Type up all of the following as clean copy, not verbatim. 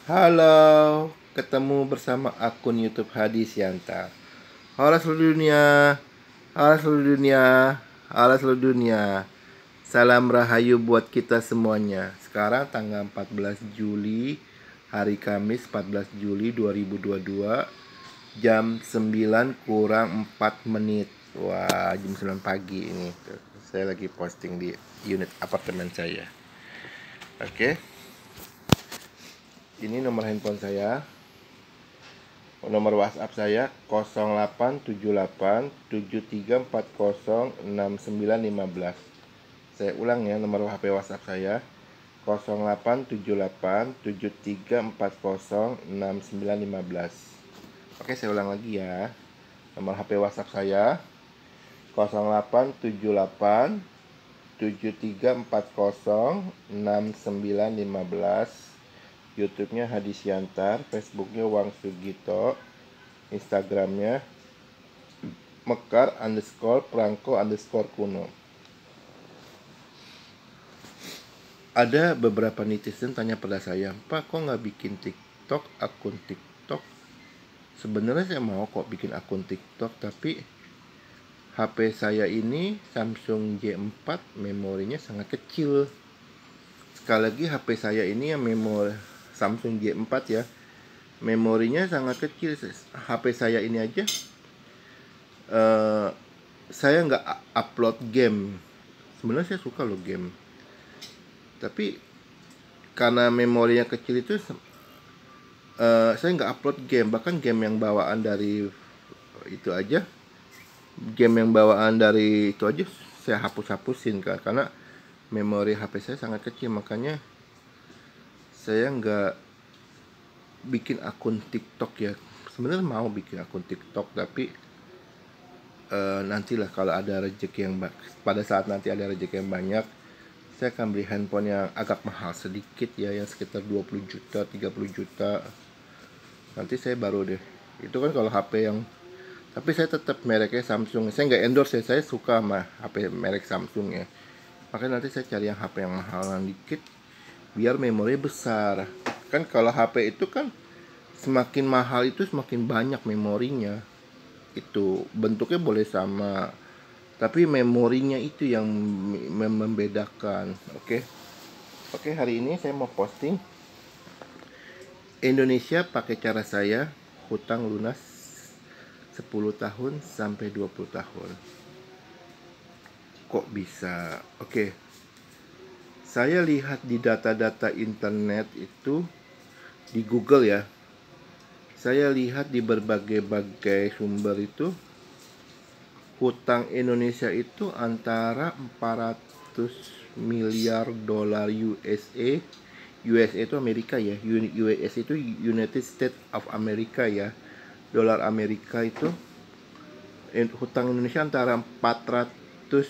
Halo, ketemu bersama akun YouTube Hadi Sianta. Halo seluruh dunia, halo seluruh dunia, halo seluruh dunia. Salam rahayu buat kita semuanya. Sekarang tanggal 14 Juli, hari Kamis 14 Juli 2022, jam 9 kurang 4 menit. Wah, jam 9 pagi ini. Saya lagi posting di unit apartemen saya. Oke. Ini nomor handphone saya. Nomor WhatsApp saya 087873406915. Saya ulang ya, nomor HP WhatsApp saya 087873406915. Oke, saya ulang lagi ya. Nomor HP WhatsApp saya 087873406915. YouTube-nya Hadi Siantar, Facebook-nya Wang Sugito, Instagram-nya Mekar_Prangko_Kuno. Ada beberapa netizen tanya pada saya, Pak, kok nggak bikin TikTok, akun TikTok? Sebenarnya saya mau kok bikin akun TikTok, tapi HP saya ini Samsung J4, memorinya sangat kecil. Sekali lagi, HP saya ini yang memori Samsung J4 ya, memorinya sangat kecil. HP saya ini aja saya nggak upload game. Sebenarnya saya suka loh game, tapi karena memorinya kecil itu saya nggak upload game. Bahkan game yang bawaan dari itu aja, saya hapus-hapusin kan, karena memori HP saya sangat kecil. Makanya saya nggak bikin akun TikTok ya. Sebenarnya mau bikin akun TikTok, tapi nantilah kalau ada rezeki yang pada saat nanti ada rezeki yang banyak, saya akan beli handphone yang agak mahal sedikit ya, yang sekitar 20 juta, 30 juta. Nanti saya baru deh. Itu kan kalau HP yang, tapi saya tetap mereknya Samsung. Saya nggak endorse ya, saya suka sama HP merek Samsung ya. Makanya nanti saya cari yang HP yang mahalan dikit, biar memori besar. Kan kalau HP itu kan semakin mahal itu semakin banyak memorinya. Itu bentuknya boleh sama, tapi memorinya itu yang membedakan. Oke, hari ini saya mau posting Indonesia pakai cara saya, hutang lunas 10 tahun sampai 20 tahun. Kok bisa? Oke, saya lihat di data-data internet itu, di Google ya, saya lihat di berbagai sumber itu, hutang Indonesia itu antara 400 miliar dolar USA. USA itu Amerika ya, US itu United States of America ya. Dolar Amerika itu, hutang Indonesia antara 400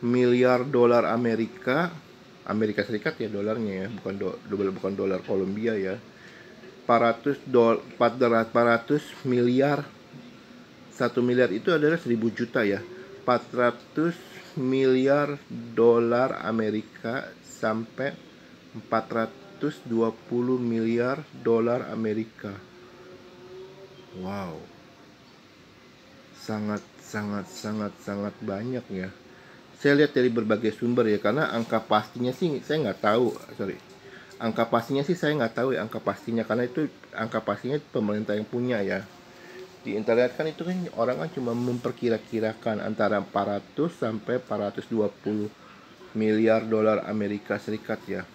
miliar dolar Amerika Serikat ya, dolarnya ya, bukan dolar Kolombia ya. 400 miliar, 1 miliar itu adalah 1000 juta ya. 400 miliar dolar Amerika sampai 420 miliar dolar Amerika. Wow. Sangat banyak ya. Saya lihat dari berbagai sumber ya, karena angka pastinya sih saya nggak tahu. Angka pastinya sih saya nggak tahu ya, angka pastinya, karena itu angka pastinya pemerintah yang punya ya. Di internet kan itu kan orang kan cuma memperkira-kirakan antara 400 sampai 420 miliar dolar Amerika Serikat ya.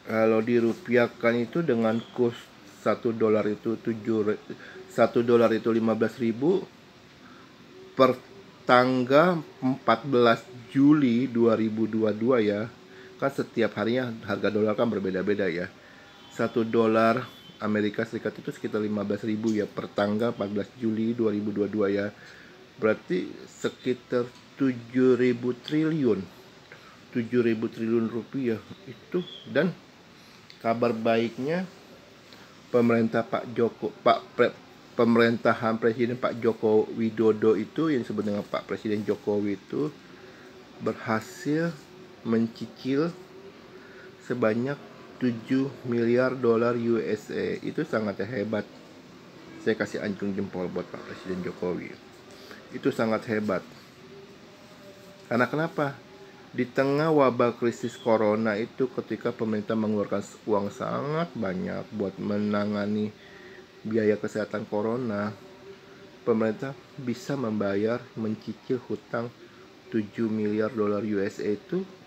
Kalau dirupiahkan itu dengan kurs 1 dolar itu 15.000 per tanggal 14 Juli 2022 ya. Kan setiap harinya harga dolar kan berbeda-beda ya. 1 dolar Amerika Serikat itu sekitar 15.000 ya per tanggal 14 Juli 2022 ya. Berarti sekitar 7.000 triliun. 7.000 triliun rupiah itu. Dan kabar baiknya, pemerintahan Presiden Pak Joko Widodo itu, yang disebut dengan Pak Presiden Jokowi itu, berhasil mencicil sebanyak miliar dolar USA. Itu sangat hebat. Saya kasih anjung jempol buat Pak Presiden Jokowi. Itu sangat hebat. Karena kenapa? Di tengah wabah krisis corona itu, ketika pemerintah mengeluarkan uang sangat banyak buat menangani biaya kesehatan corona, pemerintah bisa mencicil hutang 7 miliar dolar USA.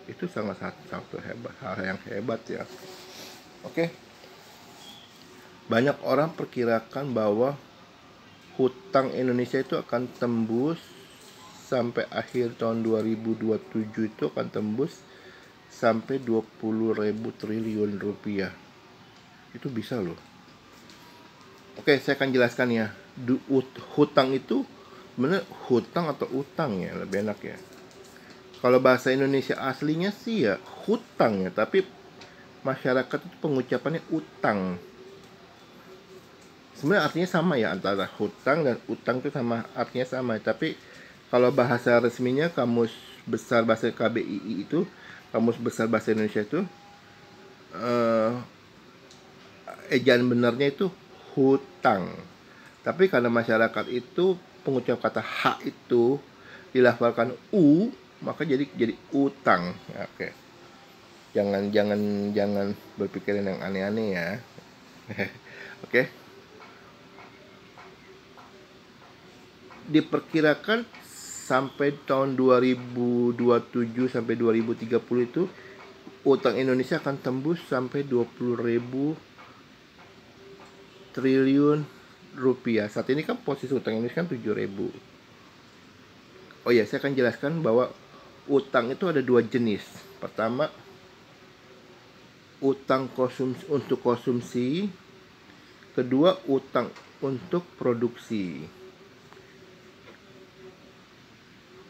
Itu sangat hebat, hal yang hebat ya. Oke. Banyak orang perkirakan bahwa hutang Indonesia itu akan tembus sampai akhir tahun 2027, itu akan tembus sampai 20.000 triliun rupiah. Itu bisa loh. Oke, saya akan jelaskan ya. Hutang itu bener hutang atau utang ya, lebih enak ya. Kalau bahasa Indonesia aslinya sih ya hutang ya, tapi masyarakat itu pengucapannya utang. Sebenarnya artinya sama ya, antara hutang dan utang itu sama, artinya sama. Tapi kalau bahasa resminya, Kamus Besar Bahasa KBII itu, Kamus Besar Bahasa Indonesia itu, ejaan benarnya itu hutang. Tapi karena masyarakat itu pengucap kata H itu dilafalkan U, maka jadi utang. Oke. Jangan berpikirin yang aneh-aneh ya. Oke. Diperkirakan sampai tahun 2027 sampai 2030 itu utang Indonesia akan tembus sampai 20.000 triliun rupiah. Saat ini kan posisi utang Indonesia kan 7.000. Oh ya, saya akan jelaskan bahwa utang itu ada dua jenis. Pertama, utang untuk konsumsi. Kedua, utang untuk produksi.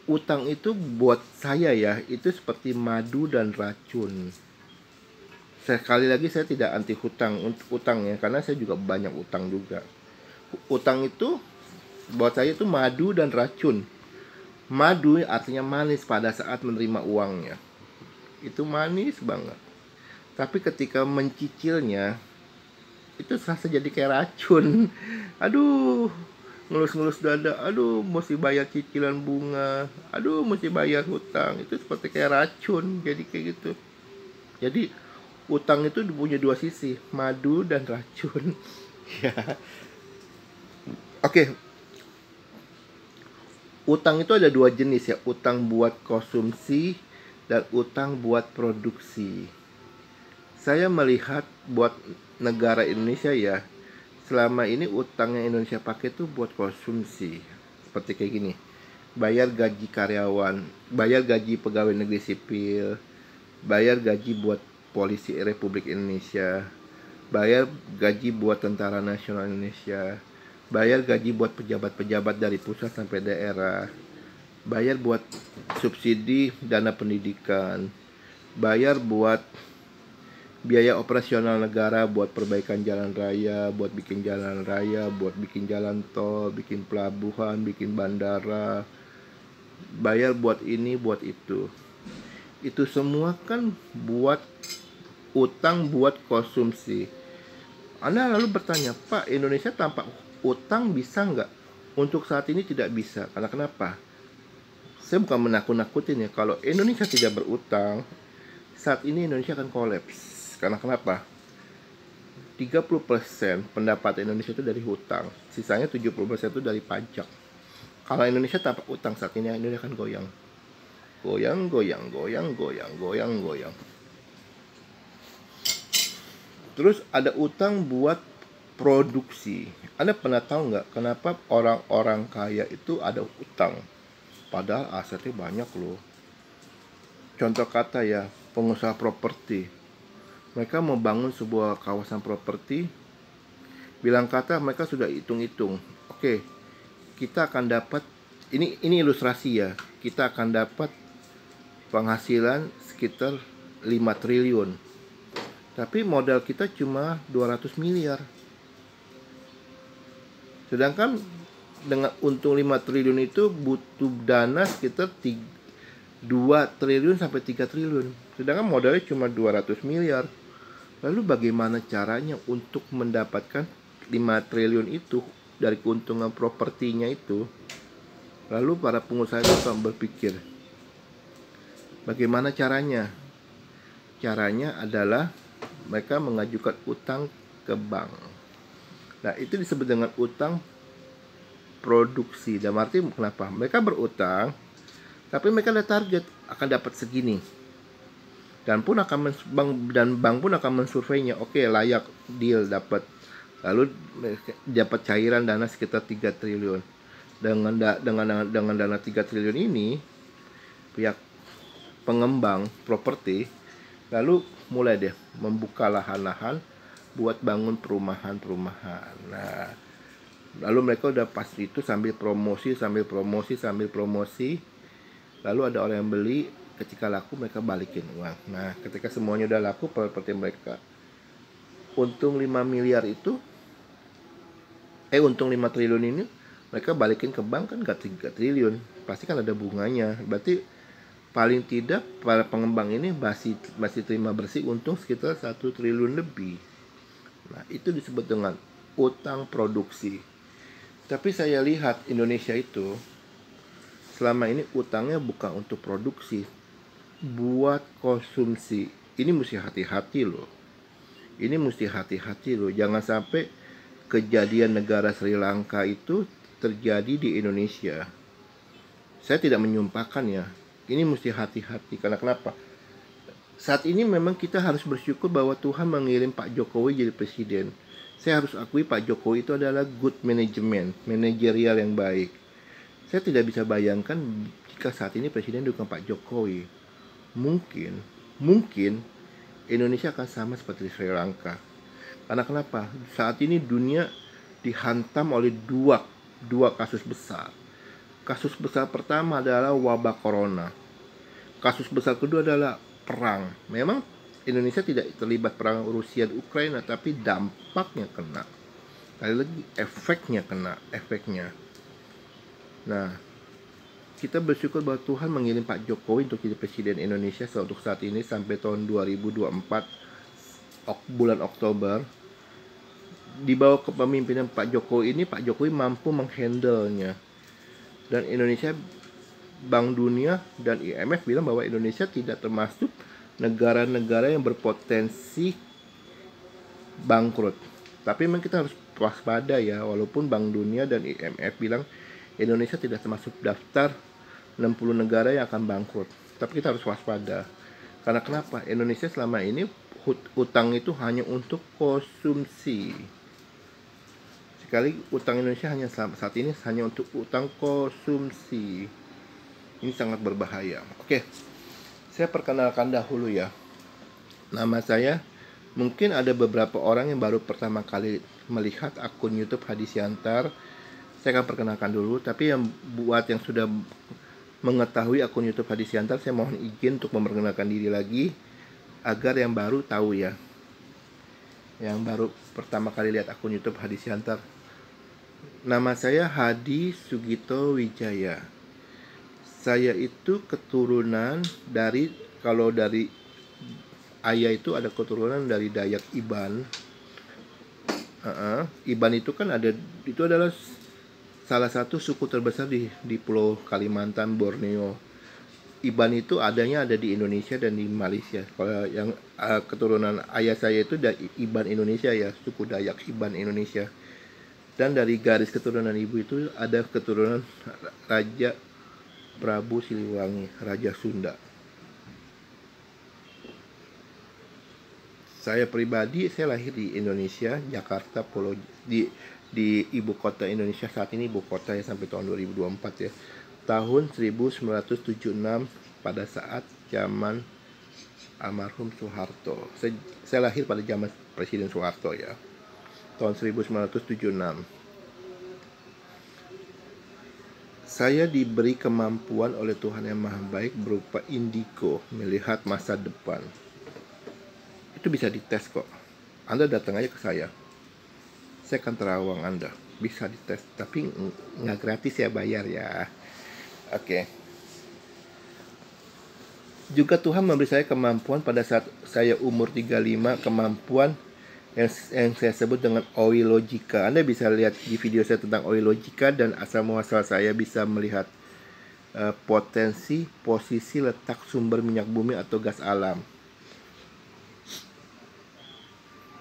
Utang itu buat saya ya, itu seperti madu dan racun. Sekali lagi, saya tidak anti utang ya, karena saya juga banyak utang juga. Utang itu buat saya itu madu dan racun. Madu artinya manis pada saat menerima uangnya. Itu manis banget. Tapi ketika mencicilnya, itu serasa jadi kayak racun. Aduh, ngelus-ngelus dada, aduh mesti bayar cicilan bunga, aduh mesti bayar hutang. Itu seperti kayak racun, jadi kayak gitu. Jadi utang itu punya dua sisi, madu dan racun. Ya. Oke. Utang itu ada dua jenis ya, utang buat konsumsi dan utang buat produksi. Saya melihat buat negara Indonesia ya, selama ini utang yang Indonesia pakai tuh buat konsumsi. Seperti kayak gini. Bayar gaji karyawan, bayar gaji pegawai negeri sipil, bayar gaji buat polisi Republik Indonesia, bayar gaji buat Tentara Nasional Indonesia, bayar gaji buat pejabat-pejabat dari pusat sampai daerah, bayar buat subsidi dana pendidikan, bayar buat biaya operasional negara, buat perbaikan jalan raya, buat bikin jalan raya, buat bikin jalan tol, bikin pelabuhan, bikin bandara, bayar buat ini, buat itu. Itu semua kan buat utang buat konsumsi. Anda lalu bertanya, Pak, Indonesia tanpa utang bisa nggak? Untuk saat ini tidak bisa. Karena kenapa? Saya bukan menakut-nakutin ya. Kalau Indonesia tidak berutang, saat ini Indonesia akan kolaps. Karena kenapa? 30% pendapatan Indonesia itu dari hutang. Sisanya 70% itu dari pajak. Kalau Indonesia tanpa utang saat ini, Indonesia akan goyang. Goyang. Terus ada utang buat produksi. Anda pernah tahu nggak kenapa orang-orang kaya itu ada utang? Padahal asetnya banyak loh. Contoh kata ya, pengusaha properti. Mereka membangun sebuah kawasan properti. Bilang kata mereka sudah hitung-hitung. Oke, kita akan dapat, ini ilustrasi ya. Kita akan dapat penghasilan sekitar 5 triliun. Tapi modal kita cuma 200 miliar. Sedangkan dengan untung 5 triliun itu butuh dana sekitar 2 triliun sampai 3 triliun. Sedangkan modalnya cuma 200 miliar. Lalu bagaimana caranya untuk mendapatkan 5 triliun itu dari keuntungan propertinya itu? Lalu para pengusaha itu akan berpikir, bagaimana caranya? Caranya adalah mereka mengajukan utang ke bank. Nah, itu disebut dengan utang produksi. Dan arti kenapa? Mereka berutang, tapi mereka ada target akan dapat segini. Dan bank pun akan mensurveinya. Oke, layak, deal, dapat. Lalu dapat cairan dana sekitar 3 triliun. Dengan dana 3 triliun ini, pihak pengembang properti lalu mulai deh membuka lahan-lahan buat bangun perumahan-perumahan. Nah, lalu mereka udah pas itu sambil promosi. Lalu ada orang yang beli, ketika laku mereka balikin uang. Nah, ketika semuanya udah laku properti mereka, untung 5 miliar itu, untung 5 triliun ini mereka balikin ke bank kan gak 3 triliun. Pasti kan ada bunganya. Berarti paling tidak para pengembang ini masih terima bersih untung sekitar 1 triliun lebih. Nah, itu disebut dengan utang produksi. Tapi saya lihat Indonesia itu selama ini utangnya bukan untuk produksi, buat konsumsi. Ini mesti hati-hati loh. Jangan sampai kejadian negara Sri Lanka itu terjadi di Indonesia. Saya tidak menyumpahkan ya. Ini mesti hati-hati. Karena kenapa? Saat ini memang kita harus bersyukur bahwa Tuhan mengirim Pak Jokowi jadi presiden. Saya harus akui Pak Jokowi itu adalah good management, manajerial yang baik. Saya tidak bisa bayangkan jika saat ini presiden bukan Pak Jokowi. Mungkin Indonesia akan sama seperti Sri Lanka. Karena kenapa? Saat ini dunia dihantam oleh dua kasus besar. Kasus besar pertama adalah wabah corona. Kasus besar kedua adalah perang. Memang Indonesia tidak terlibat perang Rusia dan Ukraina, tapi dampaknya kena. Kali lagi efeknya. Nah, kita bersyukur bahwa Tuhan mengirim Pak Jokowi untuk jadi presiden Indonesia untuk saat ini sampai tahun 2024 bulan Oktober. Di bawah kepemimpinan Pak Jokowi ini, Pak Jokowi mampu menghandle-nya. Dan Indonesia, Bank Dunia dan IMF bilang bahwa Indonesia tidak termasuk negara-negara yang berpotensi bangkrut. Tapi memang kita harus waspada ya, walaupun Bank Dunia dan IMF bilang Indonesia tidak termasuk daftar 60 negara yang akan bangkrut. Tapi kita harus waspada. Karena kenapa? Indonesia selama ini utang itu hanya untuk konsumsi. Sekali utang Indonesia saat ini hanya untuk utang konsumsi. Ini sangat berbahaya. Oke, saya perkenalkan dahulu ya. Nama saya, mungkin ada beberapa orang yang baru pertama kali melihat akun YouTube Hadi Siantar. Saya akan perkenalkan dulu, tapi buat yang sudah mengetahui akun YouTube Hadi Siantar, saya mohon izin untuk memperkenalkan diri lagi agar yang baru tahu ya. Yang baru pertama kali lihat akun YouTube Hadi Siantar. Nama saya Hadi Sugito Wijaya. Saya itu keturunan dari, kalau dari ayah itu ada keturunan dari Dayak Iban. Iban itu kan itu adalah salah satu suku terbesar di Pulau Kalimantan, Borneo. Iban itu ada di Indonesia dan di Malaysia. Kalau yang keturunan ayah saya itu dari Iban Indonesia ya, suku Dayak Iban Indonesia. Dan dari garis keturunan ibu itu ada keturunan Raja Prabu Siliwangi, Raja Sunda. Saya pribadi, saya lahir di Indonesia, Jakarta, di ibu kota Indonesia saat ini, ibu kota ya sampai tahun 2024 ya. Tahun 1976 pada saat zaman almarhum Soeharto. Saya lahir pada zaman Presiden Soeharto ya. Tahun 1976. Saya diberi kemampuan oleh Tuhan yang Maha Baik berupa indigo, melihat masa depan. Itu bisa dites kok. Anda datang aja ke saya akan terawang Anda. Bisa dites, tapi nggak gratis ya, bayar ya. Oke. Juga Tuhan memberi saya kemampuan pada saat saya umur 35, kemampuan yang saya sebut dengan oilogika. Anda bisa lihat di video saya tentang oilogika, dan asal muasal saya bisa melihat potensi, posisi, letak sumber minyak bumi atau gas alam.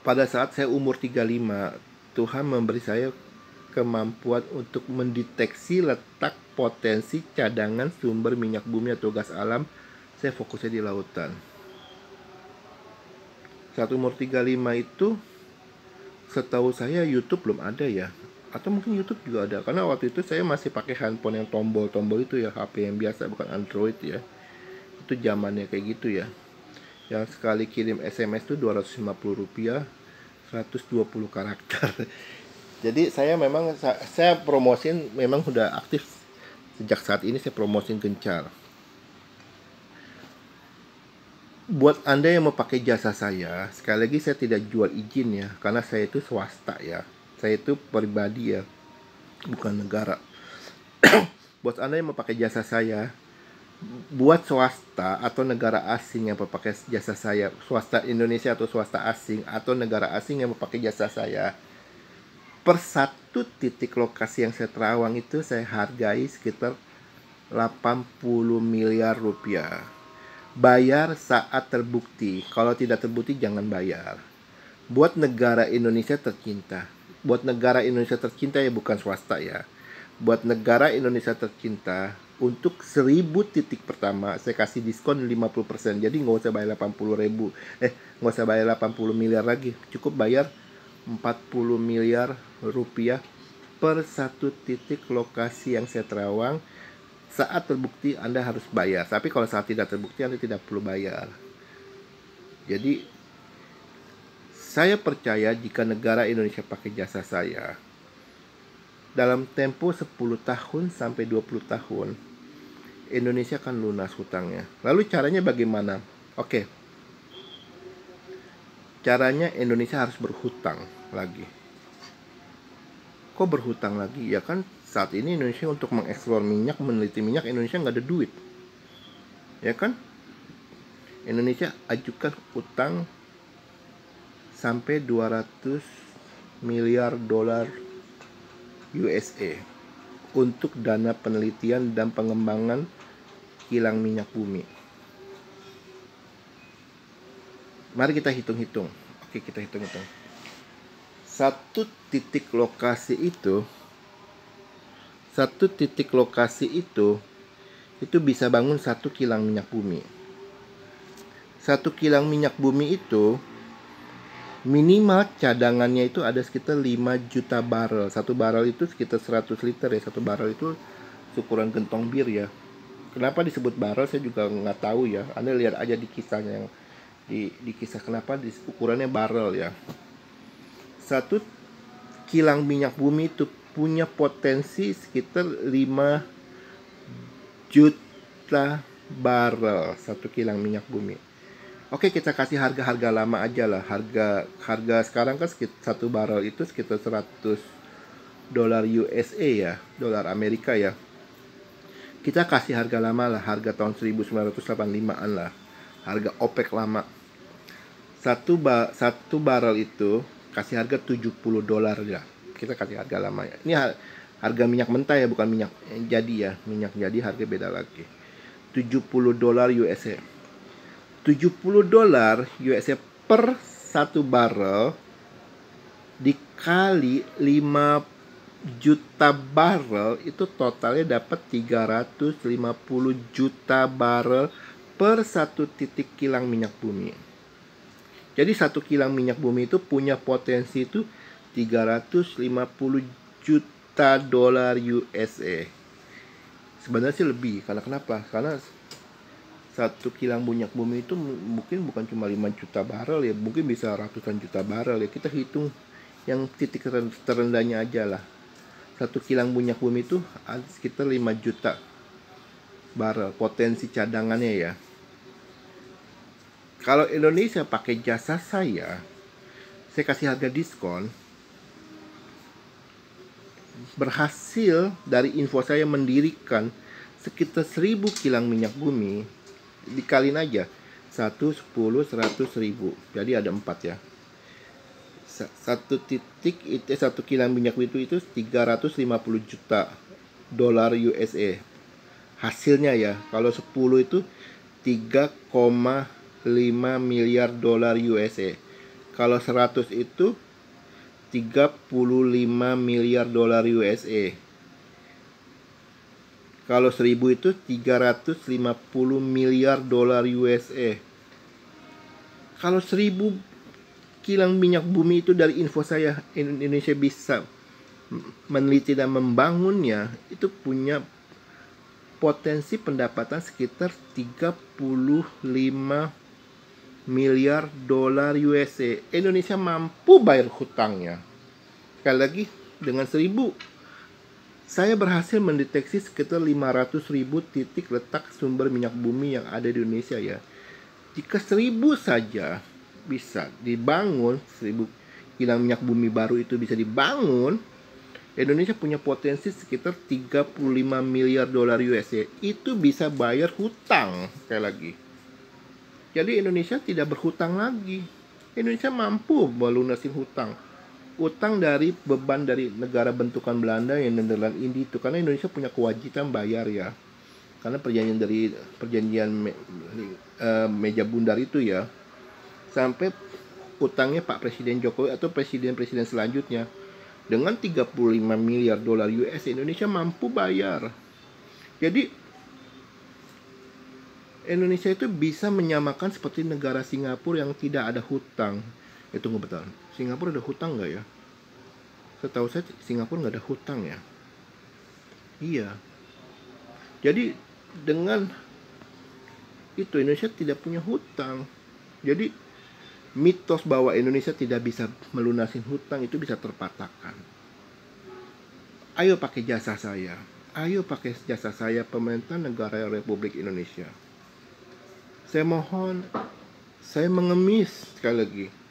Pada saat saya umur 35, Tuhan memberi saya kemampuan untuk mendeteksi letak potensi cadangan sumber minyak bumi atau gas alam. Saya fokusnya di lautan. Saat umur 35 itu, setahu saya YouTube belum ada ya. Atau mungkin YouTube juga ada. Karena waktu itu saya masih pakai handphone yang tombol-tombol itu ya. HP yang biasa, bukan Android ya. Itu zamannya kayak gitu ya. Yang sekali kirim SMS itu Rp250, 120 karakter. Jadi saya memang, saya promosin memang udah aktif. Sejak saat ini saya promosin gencar. Buat Anda yang mau pakai jasa saya, sekali lagi saya tidak jual izin ya, karena saya itu swasta ya. Saya itu pribadi ya, bukan negara. Buat Anda yang mau pakai jasa saya, buat swasta atau negara asing yang mau pakai jasa saya, swasta Indonesia atau swasta asing, atau negara asing yang mau pakai jasa saya, per satu titik lokasi yang saya terawang itu saya hargai sekitar 80 miliar rupiah. Bayar saat terbukti. Kalau tidak terbukti jangan bayar. Buat negara Indonesia tercinta. Buat negara Indonesia tercinta ya, bukan swasta ya. Buat negara Indonesia tercinta, untuk 1000 titik pertama saya kasih diskon 50%. Jadi nggak usah bayar 80 ribu. Nggak usah bayar 80 miliar lagi. Cukup bayar 40 miliar rupiah per satu titik lokasi yang saya terawang. Saat terbukti Anda harus bayar. Tapi kalau saat tidak terbukti Anda tidak perlu bayar. Jadi saya percaya jika negara Indonesia pakai jasa saya, dalam tempo 10 tahun sampai 20 tahun Indonesia akan lunas hutangnya. Lalu caranya bagaimana? Oke. Caranya Indonesia harus berhutang lagi. Kok berhutang lagi? Ya kan saat ini Indonesia untuk mengeksplor minyak, meneliti minyak, Indonesia nggak ada duit. Ya kan? Indonesia ajukan utang sampai 200 miliar dolar USA untuk dana penelitian dan pengembangan kilang minyak bumi. Mari kita hitung-hitung. Oke, kita hitung-hitung. Satu titik lokasi itu bisa bangun satu kilang minyak bumi. Satu kilang minyak bumi itu minimal cadangannya itu ada sekitar 5 juta barel. Satu barel itu sekitar 100 liter ya. Satu barel itu ukuran gentong bir ya. Kenapa disebut barel saya juga nggak tahu ya. Anda lihat aja di kisahnya, yang di kisah kenapa ukurannya barel ya. Satu kilang minyak bumi itu punya potensi sekitar 5 juta barel satu kilang minyak bumi. Oke, kita kasih harga lama aja lah. Harga sekarang kan satu barel itu sekitar 100 dolar USA ya, dolar Amerika ya. Kita kasih harga lama lah, harga tahun 1985-an lah. Harga OPEC lama. Satu barel itu kasih harga 70 dolar ya. Kita kasih harga lama ya. Ini harga minyak mentah ya, bukan minyak jadi ya. Minyak jadi harga beda lagi. 70 dolar USA. 70 dolar USA per satu barel dikali 5 juta barel itu totalnya dapat 350 juta barel per satu titik kilang minyak bumi. Jadi satu kilang minyak bumi itu punya potensi itu 350 juta dolar USA. Sebenarnya sih lebih, karena kenapa? Karena satu kilang minyak bumi itu mungkin bukan cuma 5 juta barel ya, mungkin bisa ratusan juta barel ya. Kita hitung yang titik terendahnya aja lah. Satu kilang minyak bumi itu ada sekitar 5 juta barel potensi cadangannya ya. Kalau Indonesia pakai jasa saya kasih harga diskon. Berhasil dari info saya mendirikan sekitar 1000 kilang minyak bumi. dikaliin aja 1, 10, 100, 1000. Jadi ada 4 ya. Satu titik itu, satu kilang minyak itu 350 juta dolar USA. Hasilnya ya, kalau 10 itu 3,5 miliar dolar USA. Kalau 100 itu 35 miliar dolar USA. Kalau 1000 itu 350 miliar dolar USA. Kalau 1000 kilang minyak bumi itu, dari info saya, Indonesia bisa meneliti dan membangunnya, itu punya potensi pendapatan sekitar 35 miliar dolar USA. Indonesia mampu bayar hutangnya. Sekali lagi, dengan 1000 saya berhasil mendeteksi sekitar 500.000 titik letak sumber minyak bumi yang ada di Indonesia ya. Jika 1000 saja bisa dibangun, 1000 kilang minyak bumi baru itu bisa dibangun, Indonesia punya potensi sekitar 35 miliar dolar USA. Itu bisa bayar hutang, sekali lagi. Jadi Indonesia tidak berhutang lagi. Indonesia mampu melunasin hutang. Utang dari beban dari negara bentukan Belanda yang Nederland Indi itu, karena Indonesia punya kewajiban bayar ya, karena perjanjian meja bundar itu ya, sampai utangnya Pak Presiden Jokowi atau presiden-presiden selanjutnya dengan 35 miliar dolar US, Indonesia mampu bayar. Jadi Indonesia itu bisa menyamakan seperti negara Singapura yang tidak ada hutang. Tunggu bentar, Singapura ada hutang nggak ya? Setahu saya Singapura nggak ada hutang ya. Iya. Jadi dengan itu Indonesia tidak punya hutang. Jadi mitos bahwa Indonesia tidak bisa melunasin hutang itu bisa terpatahkan. Ayo pakai jasa saya. Ayo pakai jasa saya, pemerintah negara Republik Indonesia. Saya mohon, saya mengemis sekali lagi.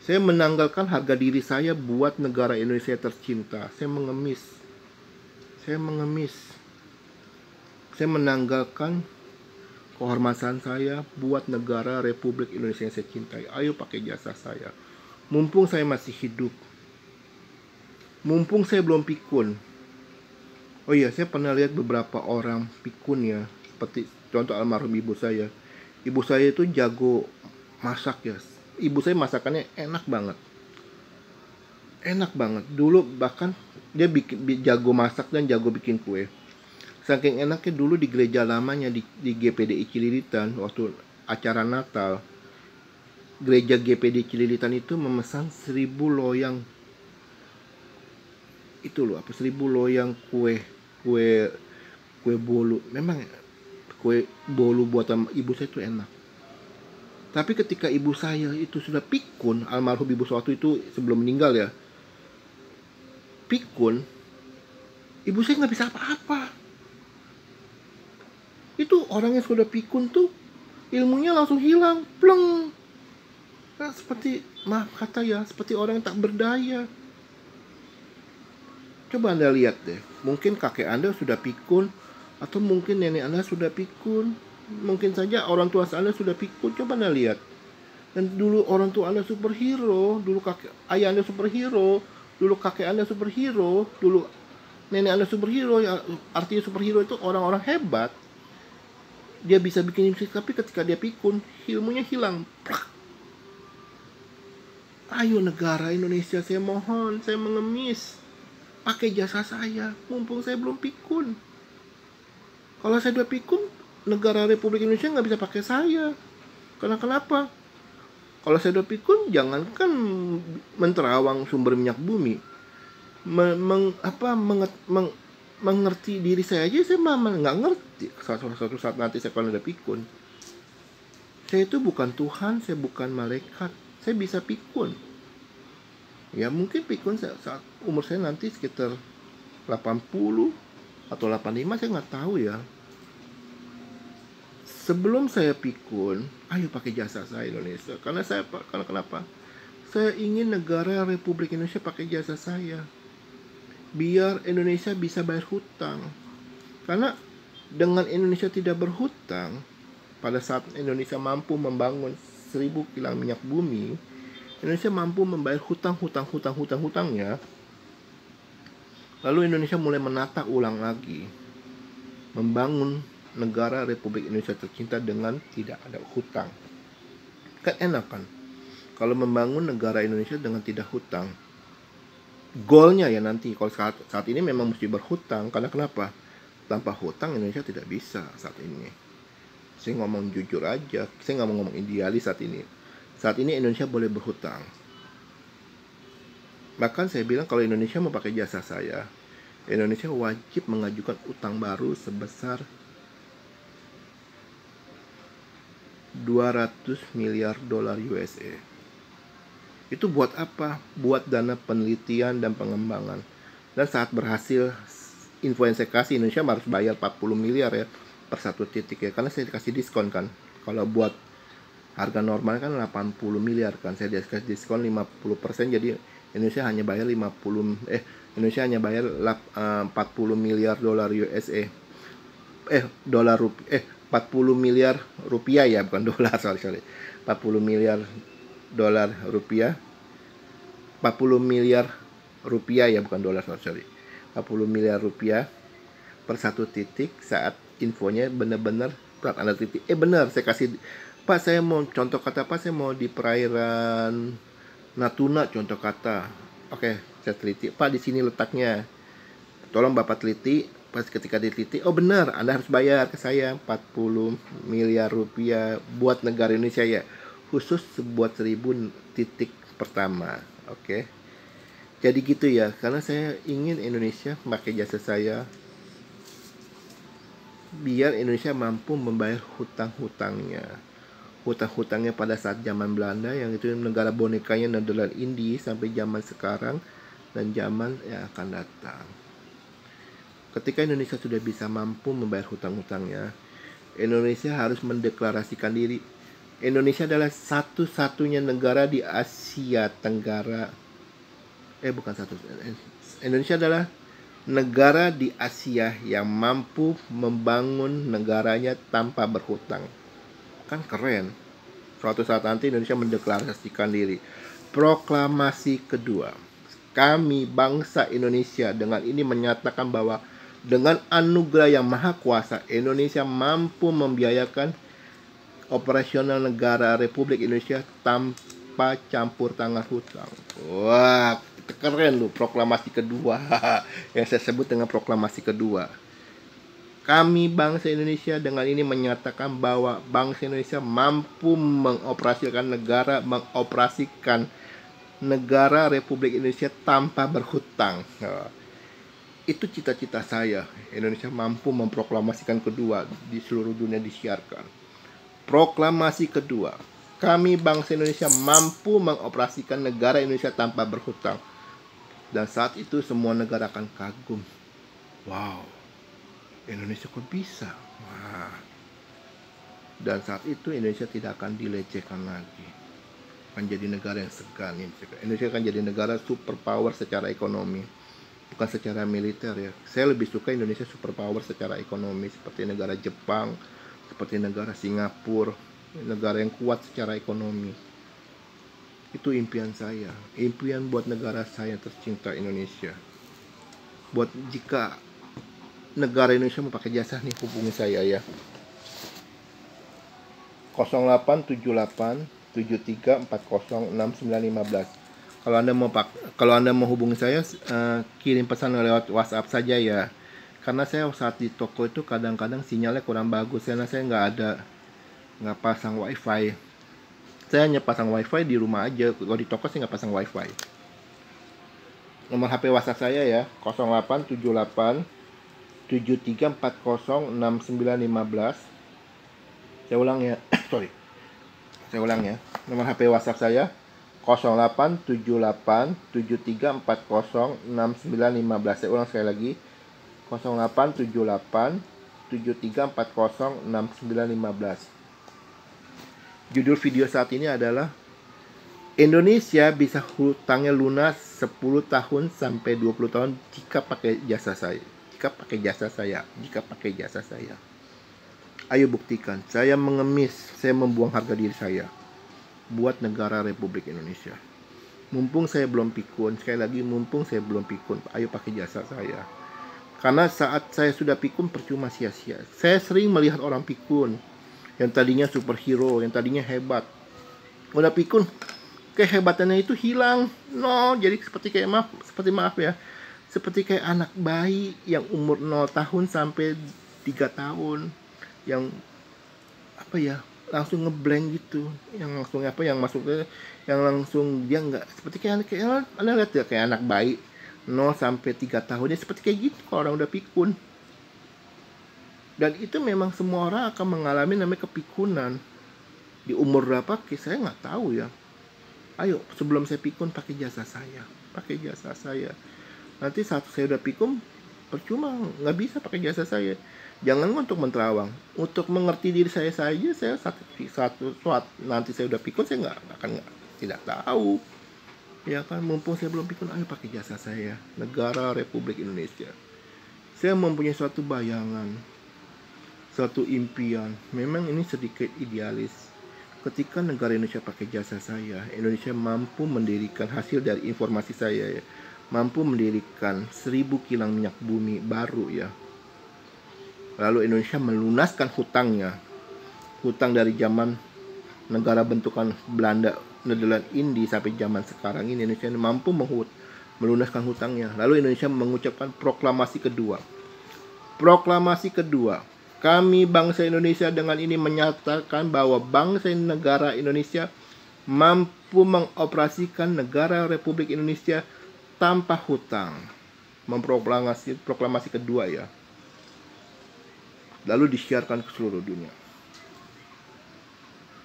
Saya menanggalkan harga diri saya buat negara Indonesia tercinta. Saya mengemis. Saya menanggalkan kehormatan saya buat negara Republik Indonesia yang saya cintai. Ayo pakai jasa saya. Mumpung saya masih hidup. Mumpung saya belum pikun. Oh iya, saya pernah lihat beberapa orang pikun ya. Seperti contoh almarhum ibu saya. Ibu saya itu jago masak ya. Ibu saya masakannya enak banget. Enak banget. Dulu bahkan dia jago masak dan jago bikin kue. Saking enaknya dulu di gereja lamanya di GPDI Cililitan, waktu acara Natal, gereja GPDI Cililitan itu memesan 1000 loyang. Itu loh, 1000 loyang kue bolu. Memang kue bolu buatan ibu saya itu enak. Tapi ketika ibu saya itu sudah pikun, almarhum ibu waktu itu sebelum meninggal ya, pikun, ibu saya nggak bisa apa-apa. Itu orang yang sudah pikun tuh ilmunya langsung hilang, pleng. Nah, seperti, maaf kata ya, seperti orang yang tak berdaya. Coba Anda lihat deh, mungkin kakek Anda sudah pikun, atau mungkin nenek Anda sudah pikun. Mungkin saja orang tua Anda sudah pikun. Coba Anda lihat. Dan dulu orang tua Anda superhero, dulu ayah Anda superhero, dulu kakek Anda superhero, dulu nenek Anda superhero. Ya, artinya superhero itu orang-orang hebat. Dia bisa bikin musik, tapi ketika dia pikun, ilmunya hilang. Ayo negara Indonesia, saya mohon, saya mengemis. Pakai jasa saya, mumpung saya belum pikun. Kalau saya udah pikun, negara Republik Indonesia nggak bisa pakai saya. Karena kenapa? Kalau saya udah pikun, jangankan menterawang sumber minyak bumi, mengerti diri saya aja, saya nggak ngerti. Suatu saat nanti saya kalau udah pikun, saya itu bukan Tuhan, saya bukan malaikat, saya bisa pikun. Ya mungkin pikun saat umur saya nanti sekitar 80 atau 85, saya nggak tahu ya. Sebelum saya pikun, ayo pakai jasa saya Indonesia. Karena kenapa? Saya ingin negara Republik Indonesia pakai jasa saya. Biar Indonesia bisa bayar hutang. Karena dengan Indonesia tidak berhutang pada saat Indonesia mampu membangun 1000 kilang minyak bumi, Indonesia mampu membayar hutangnya. Lalu Indonesia mulai menata ulang lagi, membangun negara Republik Indonesia tercinta dengan tidak ada hutang. Kan enak kan? Kalau membangun negara Indonesia dengan tidak hutang. Goalnya ya nanti, kalau saat ini memang mesti berhutang. Karena kenapa? Tanpa hutang Indonesia tidak bisa saat ini. Saya ngomong jujur aja, saya nggak mau ngomong idealis saat ini. Saat ini Indonesia boleh berhutang. Bahkan saya bilang kalau Indonesia mau pakai jasa saya, Indonesia wajib mengajukan utang baru sebesar 200 miliar dolar USA. Itu buat apa? Buat dana penelitian dan pengembangan. Dan saat berhasil, info yang saya kasih, Indonesia harus bayar 40 miliar ya per satu titik ya, karena saya dikasih diskon kan. Kalau buat harga normal kan 80 miliar kan, saya dikasih diskon 50%, jadi Indonesia hanya bayar 40 miliar dolar USA. 40 miliar rupiah ya, bukan dolar, sorry. 40 miliar dolar rupiah. 40 miliar rupiah ya, bukan dolar, sorry. 40 miliar rupiah per satu titik saat infonya benar-benar plat ada titik. Benar, saya kasih, Pak, saya mau contoh kata, Pak, saya mau di perairan Natuna contoh kata. Oke, saya teliti. Pak, di sini letaknya. Tolong Bapak teliti. Pas ketika diteliti, oh benar, Anda harus bayar ke saya 40 miliar rupiah buat negara Indonesia ya. Khusus buat 1000 titik pertama. Oke. Jadi gitu ya, karena saya ingin Indonesia pakai jasa saya biar Indonesia mampu membayar hutang-hutangnya. Hutang-hutangnya pada saat zaman Belanda, yang itu negara bonekanya Nederland Indie, sampai zaman sekarang dan zaman yang akan datang. Ketika Indonesia sudah bisa mampu membayar hutang-hutangnya, Indonesia harus mendeklarasikan diri. Indonesia adalah satu-satunya negara di Asia Tenggara. Indonesia adalah negara di Asia yang mampu membangun negaranya tanpa berhutang. Kan keren. Suatu saat nanti Indonesia mendeklarasikan diri. Proklamasi kedua. Kami bangsa Indonesia dengan ini menyatakan bahwa dengan anugerah yang maha kuasa, Indonesia mampu membiayakan operasional negara Republik Indonesia tanpa campur tangan hutang. Wah, keren loh proklamasi kedua. Yang saya sebut dengan proklamasi kedua. Kami bangsa Indonesia dengan ini menyatakan bahwa bangsa Indonesia mampu mengoperasikan negara Republik Indonesia tanpa berhutang. Itu cita-cita saya. Indonesia mampu memproklamasikan kedua, di seluruh dunia disiarkan. Proklamasi kedua. Kami bangsa Indonesia mampu mengoperasikan negara Indonesia tanpa berhutang. Dan saat itu semua negara akan kagum. Wow, Indonesia kok bisa? Wah. Dan saat itu Indonesia tidak akan dilecehkan lagi. Akan jadi negara yang segan. Indonesia akan jadi negara superpower secara ekonomi, bukan secara militer ya. Saya lebih suka Indonesia superpower secara ekonomi, seperti negara Jepang, seperti negara Singapura, negara yang kuat secara ekonomi. Itu impian saya, impian buat negara saya tercinta Indonesia. Buat jika negara Indonesia mau pakai jasa nih, hubungi saya ya. 0878 73 40 6915. Kalau Anda mau hubungi saya, kirim pesan lewat WhatsApp saja ya. Karena saya saat di toko itu kadang-kadang sinyalnya kurang bagus, karena saya nggak pasang wifi. Saya hanya pasang wifi di rumah aja. Kalau di toko saya nggak pasang wifi. Nomor HP WhatsApp saya ya, 0878 73 40 6915. Saya ulang ya. Saya ulang ya. Nomor HP WhatsApp saya 0878 73 40 6915. Saya ulang sekali lagi. 0878 73 40 6915. Judul video saat ini adalah Indonesia bisa hutangnya lunas 10 tahun sampai 20 tahun jika pakai jasa saya. Ayo buktikan, saya mengemis, saya membuang harga diri saya buat negara Republik Indonesia. Mumpung saya belum pikun, sekali lagi mumpung saya belum pikun, ayo pakai jasa saya. Karena saat saya sudah pikun percuma, sia-sia. Saya sering melihat orang pikun yang tadinya superhero, yang tadinya hebat. Udah pikun, kehebatannya itu hilang. No, jadi seperti maaf ya. Seperti kayak anak bayi yang umur 0 tahun sampai 3 tahun. Yang apa ya, langsung ngeblank gitu, yang langsung yang masuknya yang langsung dia nggak, seperti kayak Anda lihat ya, kayak anak bayi 0 sampai 3 tahun ya, seperti kayak gitu kalau orang udah pikun. Dan itu memang semua orang akan mengalami namanya kepikunan. Di umur berapa saya nggak tahu ya. Ayo sebelum saya pikun pakai jasa saya, nanti saat saya udah pikun percuma, nggak bisa pakai jasa saya. Jangan untuk menterawang, untuk mengerti diri saya saja, saya satu nanti saya udah pikun, saya tidak tahu ya kan. Mumpung saya belum pikun, ayo pakai jasa saya, negara Republik Indonesia. Saya mempunyai suatu bayangan, suatu impian. Memang ini sedikit idealis. Ketika negara Indonesia pakai jasa saya, Indonesia mampu mendirikan, hasil dari informasi saya ya, mampu mendirikan 1000 kilang minyak bumi baru ya. Lalu Indonesia melunaskan hutangnya, hutang dari zaman negara bentukan Belanda, Nederland, Indi sampai zaman sekarang ini. Indonesia mampu melunaskan hutangnya. Lalu Indonesia mengucapkan proklamasi kedua. Proklamasi kedua, kami bangsa Indonesia dengan ini menyatakan bahwa bangsa negara Indonesia mampu mengoperasikan negara Republik Indonesia tanpa hutang. Proklamasi kedua ya. Lalu disiarkan ke seluruh dunia.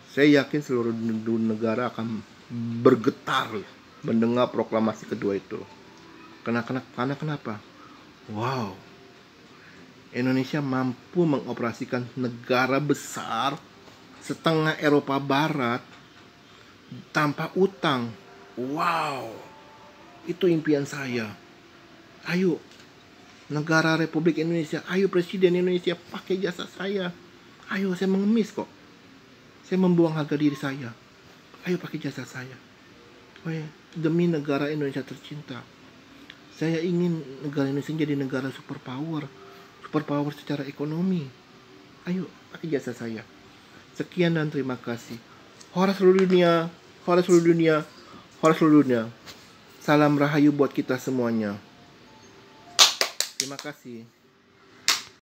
Saya yakin seluruh negara akan bergetar mendengar proklamasi kedua itu. Karena kenapa? Wow, Indonesia mampu mengoperasikan negara besar setengah Eropa Barat tanpa utang. Wow, itu impian saya. Ayo negara Republik Indonesia, ayo Presiden Indonesia pakai jasa saya. Ayo, saya mengemis kok. Saya membuang harga diri saya. Ayo pakai jasa saya. Oh ya, demi negara Indonesia tercinta. Saya ingin negara Indonesia jadi negara superpower secara ekonomi. Ayo pakai jasa saya. Sekian dan terima kasih. Hora seluruh dunia, hora seluruh dunia, hora seluruh dunia. Salam rahayu buat kita semuanya. Terima kasih.